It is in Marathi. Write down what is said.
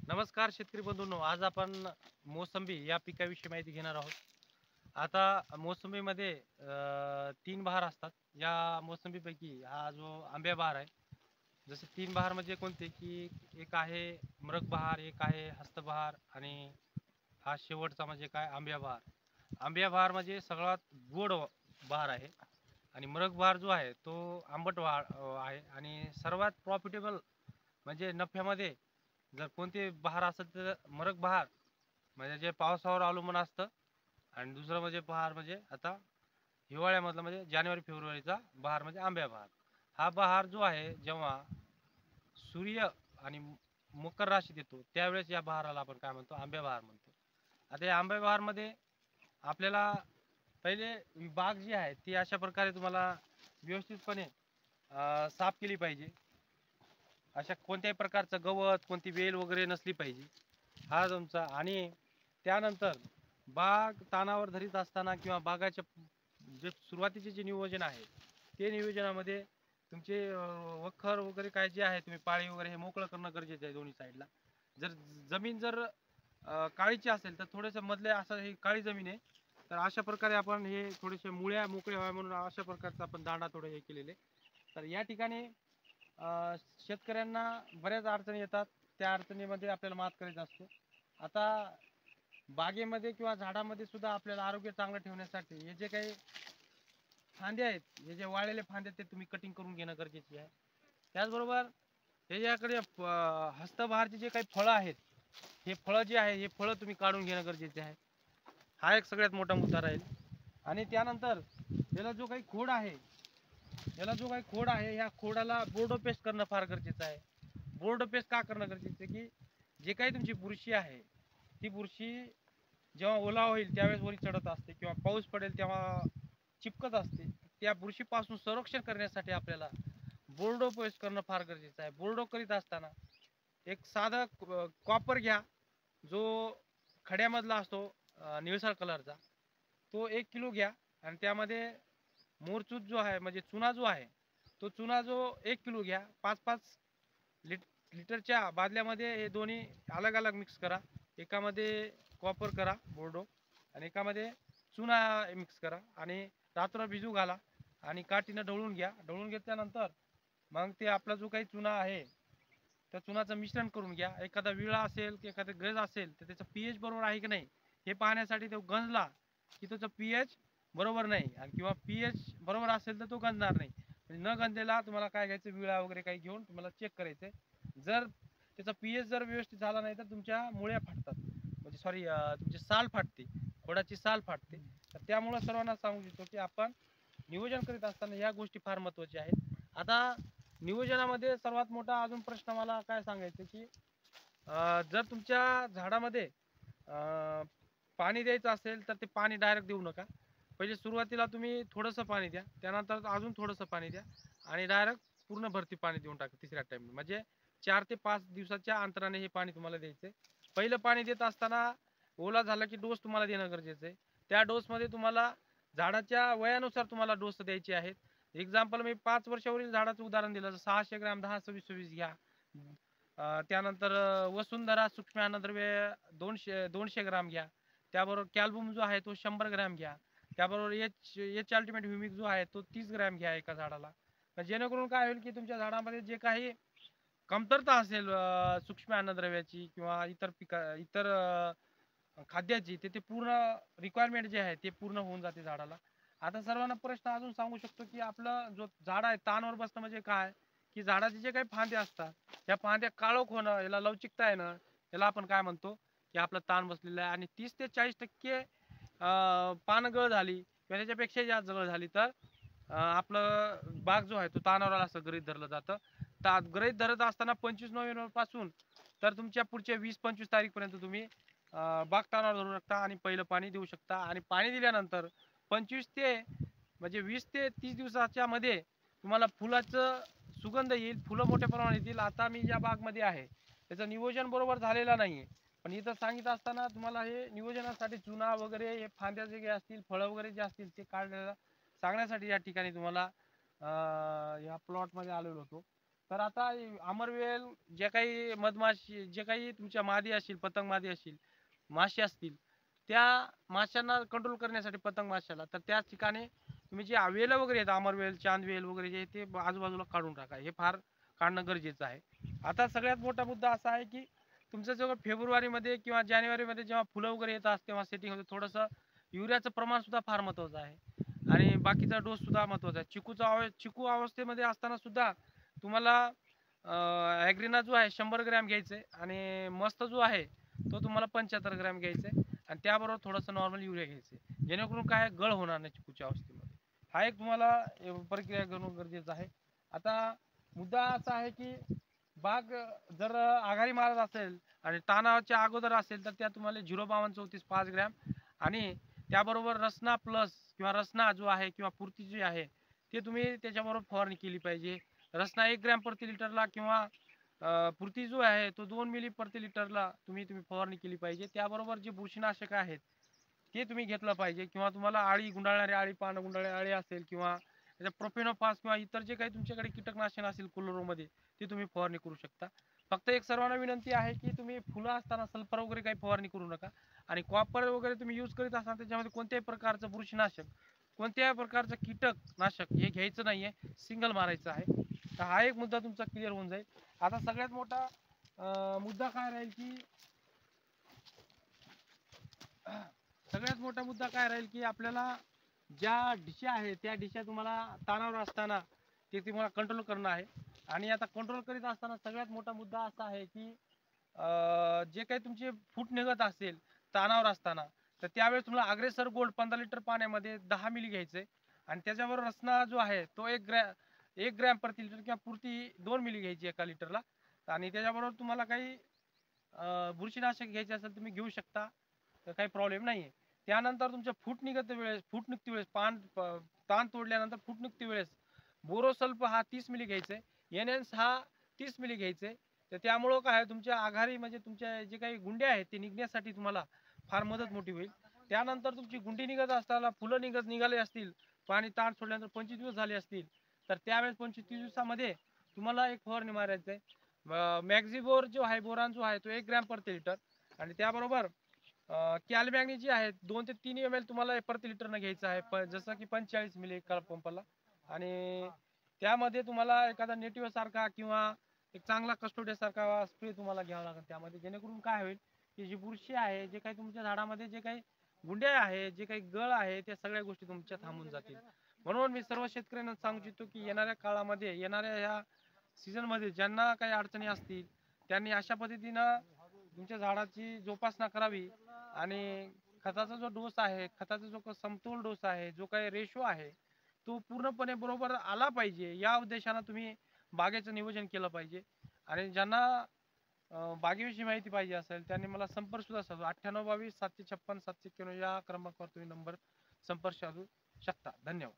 नमस्कार शेतकरी बंधूंनो, आज आपण मोसंबी या पिकाविषयी माहिती घेणार आहोत. आता मोसंबीमध्ये 3 बहार असतात. या मोसंबीपैकी हा जो आंब्या बहार आहे, जसे 3 बहार म्हणजे कोणते, की एक आहे मृग बहार, एक आहे हस्तबहार आणि हा शेवटचा म्हणजे काय आंब्या बहार. आंब्या बहार म्हणजे सगळ्यात गोड बहार आहे आणि मृग बहार जो आहे तो आंबट आहे आणि सर्वात प्रॉफिटेबल म्हणजे नफ्यामध्ये जर कोणते बहार असेल तर मरक बहार म्हणजे जे पावसावर अवलंबून असतं. आणि दुसरं म्हणजे बहार म्हणजे आता हिवाळ्यामधलं म्हणजे जानेवारी फेब्रुवारीचा बहार म्हणजे आंब्या बहार. हा बहार जो आहे जेव्हा सूर्य आणि मकर राशीत येतो त्यावेळेस या बहाराला आपण काय म्हणतो, आंब्या बहार म्हणतो. आता या आंब्या बहारमध्ये आपल्याला पहिले बाग जी आहे ती अशा प्रकारे तुम्हाला व्यवस्थितपणे साफ केली पाहिजे. अशा कोणत्याही प्रकारचं गवत, कोणती वेल वगैरे नसली पाहिजे. हा तुमचा. आणि त्यानंतर बाग तानावर धरीत असताना किंवा बागाच्या जे सुरुवातीचे जे नियोजन आहे, ते नियोजनामध्ये तुमचे वखर वगैरे काय जे आहे तुम्ही पाळी वगैरे हे मोकळं करणं गरजेचं आहे दोन्ही साईडला. जर जमीन जर काळीची असेल तर थोडंसं मधले असं ही काळी जमीन आहे, तर अशा प्रकारे आपण हे थोडेसे मुळ्या मोकळ्या व्हाव्या म्हणून अशा प्रकारचं आपण दांडा थोडं हे केलेले. तर या ठिकाणी शेतकऱ्यांना बऱ्याच अडचणी येतात. त्या अडचणीमध्ये आपल्याला मात करायचा असतो. आता बागेमध्ये किंवा झाडामध्ये सुद्धा आपल्याला आरोग्य चांगलं ठेवण्यासाठी हे जे काही फांदे आहेत, हे जे वाळलेले फांदे आहेत ते तुम्ही कटिंग करून घेणं गरजेचे आहे. त्याचबरोबर हे ज्याकडे हस्तबहारचे जे काही फळं आहेत, हे फळं जे आहे हे फळं तुम्ही काढून घेणं गरजेचे आहे. हा एक सगळ्यात मोठा मुद्दा राहील. आणि त्यानंतर याला जो काही खोड आहे, या खोडाला बोर्डो पेस्ट करणं फार गरजेचं आहे. बोर्डो पेस्ट का करणं गरजेचं आहे, की जे काही तुमची बुरशी आहे ती बुरशी जेव्हा ओला होईल त्यावेळेस वरी चढत असते किंवा पाऊस पडेल तेव्हा चिपकत असते. त्या बुरशीपासून संरक्षण करण्यासाठी आपल्याला बोर्डो पेस्ट करणं फार गरजेचं आहे. बोर्डो करीत असताना एक साधा कॉपर घ्या, जो खड्यामधला असतो निळसर कलरचा, तो 1 किलो घ्या. आणि त्यामध्ये मोरचूत जो आहे म्हणजे चुना जो आहे, तो चुना जो 1 किलो घ्या. 5-5 लिटरच्या बादल्यामध्ये हे दोन्ही अलग अलग मिक्स करा. एकामध्ये कॉपर करा बोर्डो आणि एकामध्ये चुना मिक्स करा आणि रात्र भिजू घाला आणि काठीनं ढवळून घ्या. ढवळून घेतल्यानंतर मग ते आपला जो काही चुना आहे त्या चुनाचं मिश्रण करून घ्या. एखादा विळा असेल की एखादा गंज असेल तर त्याचं पीएच बरोबर आहे की नाही हे पाहण्यासाठी तो गंजला की त्याचं पीएच बरोबर नाही, आणि किंवा पीएच बरोबर असेल तर तो गंजणार नाही. म्हणजे न गंजलेला तुम्हाला काय घ्यायचं, विळा वगैरे काही घेऊन तुम्हाला चेक करायचंय. जर त्याचा पीएच जर व्यवस्थित झाला नाही तर तुमच्या मुळ्या फाटतात, म्हणजे सॉरी तुमची साल फाटते, खोडाची साल फाटते. तर त्यामुळं सर्वांना सांगू इच्छितो की आपण नियोजन करीत असताना ह्या गोष्टी फार महत्त्वाच्या आहेत. आता नियोजनामध्ये सर्वात मोठा अजून प्रश्न मला काय सांगायचं, की जर तुमच्या झाडामध्ये पाणी द्यायचं असेल तर ते पाणी डायरेक्ट देऊ नका. पहिले सुरुवातीला तुम्ही थोडंसं पाणी द्या, त्यानंतर अजून थोडंसं पाणी द्या आणि डायरेक्ट पूर्ण भरती पाणी देऊन टाका तिसऱ्या टाइम. म्हणजे 4 ते 5 दिवसाच्या अंतराने हे पाणी तुम्हाला द्यायचंय. पहिलं पाणी देत असताना ओला झाला की डोस तुम्हाला देणं गरजेचं आहे. त्या डोसमध्ये तुम्हाला झाडाच्या वयानुसार तुम्हाला डोस द्यायचे आहेत. एक्झाम्पल मी 5 वर्षावरील झाडाचं उदाहरण दिलं, तर 600 ग्रॅम 10-26-26 घ्या. त्यानंतर वसुंधरा सूक्ष्म अन्नद्रव्य 200 ग्राम घ्या. त्याबरोबर कॅल्बुम जो आहे तो 100 ग्रॅम घ्या. त्याबरोबर एच अल्टिमेट ह्युमिक जो आहे तो 30 ग्रॅम घ्या एका झाडाला. जेणेकरून काय होईल की तुमच्या झाडामध्ये जे काही कमतरता असेल सूक्ष्म अन्नद्रव्याची किंवा इतर खाद्याची, ते पूर्ण रिक्वायरमेंट जे आहे ते पूर्ण होऊन जाते झाडाला. आता सर्वांना प्रश्न अजून सांगू शकतो की आपलं जो झाड आहे ताणवर बसणं म्हणजे काय, की झाडाचे जे काही फांदे असतात त्या फांद्या काळोख होणं, याला लवचिकता येणं, याला आपण काय म्हणतो की आपलं ताण बसलेलं आहे. आणि 30 ते 40% पानगळ झाली किंवा त्याच्यापेक्षा जास्त जवळ झाली तर आपलं बाग जो आहे तो तानावर असं गृहीत धरलं जातं. गृहीत धरत असताना 25 नोव्हेंबर पासून तर तुमच्या पुढच्या 20-25 तारीखपर्यंत तुम्ही बाग तानावर धरू शकता आणि पहिलं पाणी देऊ शकता. आणि पाणी दिल्यानंतर 25 ते म्हणजे 20 ते 30 दिवसाच्या मध्ये तुम्हाला फुलाचं सुगंध येईल, फुलं मोठ्या प्रमाणात येतील. आता मी ज्या बागमध्ये आहे त्याचं नियोजन बरोबर झालेलं नाहीये, पण इथं सांगितलं असताना तुम्हाला हे नियोजनासाठी चुना वगैरे हे फांद्या जे काही असतील, फळं वगैरे जे असतील ते काढलेलं सांगण्यासाठी या ठिकाणी तुम्हाला या प्लॉटमध्ये आलेलो होतो. तर आता अमरवेल जे काही मधमाशी जे काही तुमच्या मादी असतील, पतंग मादी असतील, माशी असतील, त्या माशांना कंट्रोल करण्यासाठी पतंग माशाला तर त्या ठिकाणी तुम्ही जे वेल वगैरे आहेत अमरवेल, चांदवेल वगैरे जे ते आजूबाजूला काढून टाका. हे फार काढणं गरजेचं आहे. आता सगळ्यात मोठा मुद्दा असा आहे की तुमचं जेव्हा फेब्रुवारीमध्ये किंवा जानेवारीमध्ये जेव्हा फुलं वगैरे येतात तेव्हा सेटिंग होते, थोडंसं युरियाचं प्रमाण सुद्धा फार महत्त्वाचं आहे आणि बाकीचा डोस सुद्धा महत्त्वाचा आहे. चिकू अवस्थेमध्ये असताना सुद्धा तुम्हाला ॲग्रीना जो आहे 100 ग्रॅम घ्यायचे आणि मस्त जो आहे तो तुम्हाला 75 ग्रॅम घ्यायचे आणि त्याबरोबर थोडंसं नॉर्मल युरिया घ्यायचे, जेणेकरून काय गळ होणार नाही चिकूच्या अवस्थेमध्ये. हा एक तुम्हाला प्रक्रिया करणं गरजेचं आहे. आता मुद्दा असा आहे की बाग जर आघाडी मारत असेल आणि तानाच्या अगोदर असेल तर त्या तुम्हाला 05234 5 ग्रॅम आणि त्याबरोबर रसना प्लस किंवा रसना जो आहे किंवा पूर्ती जी आहे ते तुम्ही त्याच्याबरोबर फवारणी केली पाहिजे. रसना 1 ग्रॅम प्रति लिटरला किंवा पूर्ती जो आहे तो 2 मिली प्रति लिटरला तुम्ही फवारणी केली पाहिजे. त्याबरोबर जे बुरशीनाशक आहेत ते तुम्ही घेतलं पाहिजे किंवा तुम्हाला आळी गुंडाळणारी आळी, पानं गुंडाळणारी आळी असेल किंवा प्रोफेनोफास किंवा इतर जे काही तुमच्याकडे कीटकनाशक असेल कुलोरोमध्ये ते तुम्ही फवारणी करू शकता. फक्त एक सर्वांना विनंती आहे की तुम्ही फुलं असताना सल्फर वगैरे काही फवारणी करू नका आणि कॉपर वगैरे तुम्ही यूज करीत असाल त्याच्यामध्ये कोणत्याही प्रकारचं बुरशीनाशक, कोणत्याही प्रकारचं कीटकनाशक हे घ्यायचं नाहीये, सिंगल मारायचं आहे. तर हा एक मुद्दा तुमचा क्लिअर होऊन जाईल. आता सगळ्यात मोठा मुद्दा काय राहील की सगळ्यात मोठा मुद्दा काय राहील की आपल्याला ज्या डिशा आहेत त्या डिशा तुम्हाला ताणावर असताना ते तुम्हाला कंट्रोल करणं आहे आणि आता कंट्रोल करीत असताना सगळ्यात मोठा मुद्दा असा आहे की जे काही तुमचे फूट निघत असेल ताणावर असताना तर त्यावेळेस तुम्हाला अग्रेसर गोल्ड 15 लिटर पाण्यामध्ये 10 मिली घ्यायचे आणि त्याच्याबरोबर रसना जो आहे तो 1 ग्रॅम प्रति लिटर किंवा पुरती 2 मिली घ्यायची एका लिटरला आणि त्याच्याबरोबर तुम्हाला काही बुरशीनाशक घ्यायचे असेल तुम्ही घेऊ शकता, तर काही प्रॉब्लेम नाहीये. त्यानंतर तुमच्या फूट निघते वेळेस ताण तोडल्यानंतर फूट निघते वेळेस बोरोसल्फ हा 30 मिली घ्यायचे, एनएन्स हा 30 मिली घ्यायचे. तर त्यामुळं काय तुमच्या आघाडी म्हणजे तुमच्या जे काही गुंडे आहेत ते निघण्यासाठी तुम्हाला फार मदत मोठी होईल. त्यानंतर तुमची गुंडी निघत असताना फुलं निघाले असतील, पाणी ताण सोडल्यानंतर 25 दिवस झाले असतील तर त्यावेळेस 25 दिवसामध्ये तुम्हाला एक फवारणी मारायचं आहे. मॅक्झिबोर जो आहे, बोरान जो आहे तो 1 ग्रॅम प्रति लिटर आणि त्याबरोबर कॅल्मॅग्नी जी आहे 2 ते 3 ml तुम्हाला प्रति लिटरनं घ्यायचं आहे, जसं की 45 मिली एका पंपाला आणि त्यामध्ये तुम्हाला एखादा नेटिव्ह सारखा किंवा एक चांगला कस्टोडिया सारखा स्प्रे तुम्हाला घ्यावा लागेल त्यामध्ये, जेणेकरून काय होईल की जी बुरशी आहे, जे काही तुमच्या झाडामध्ये जे काही गुंड्या आहे, जे काही गळ आहे त्या सगळ्या गोष्टी तुमच्या थांबून जातील. म्हणून मी सर्व शेतकऱ्यांना सांगू इच्छितो की येणाऱ्या काळामध्ये, येणाऱ्या ह्या सीझन मध्ये ज्यांना काही अडचणी असतील त्यांनी अशा पद्धतीनं तुमच्या झाडाची जोपासना करावी आणि खताचा जो डोस आहे, खताचा जो समतोल डोस आहे, जो काही रेशो आहे तो पूर्णपणे बरोबर आला पाहिजे या उद्देशानं तुम्ही बागेचं नियोजन केलं पाहिजे. आणि ज्यांना बागेविषयी माहिती पाहिजे असेल त्यांनी मला संपर्क सुद्धा साधू 9822 756 791 या क्रमांकावर तुम्ही नंबर संपर्क साधू शकता. धन्यवाद.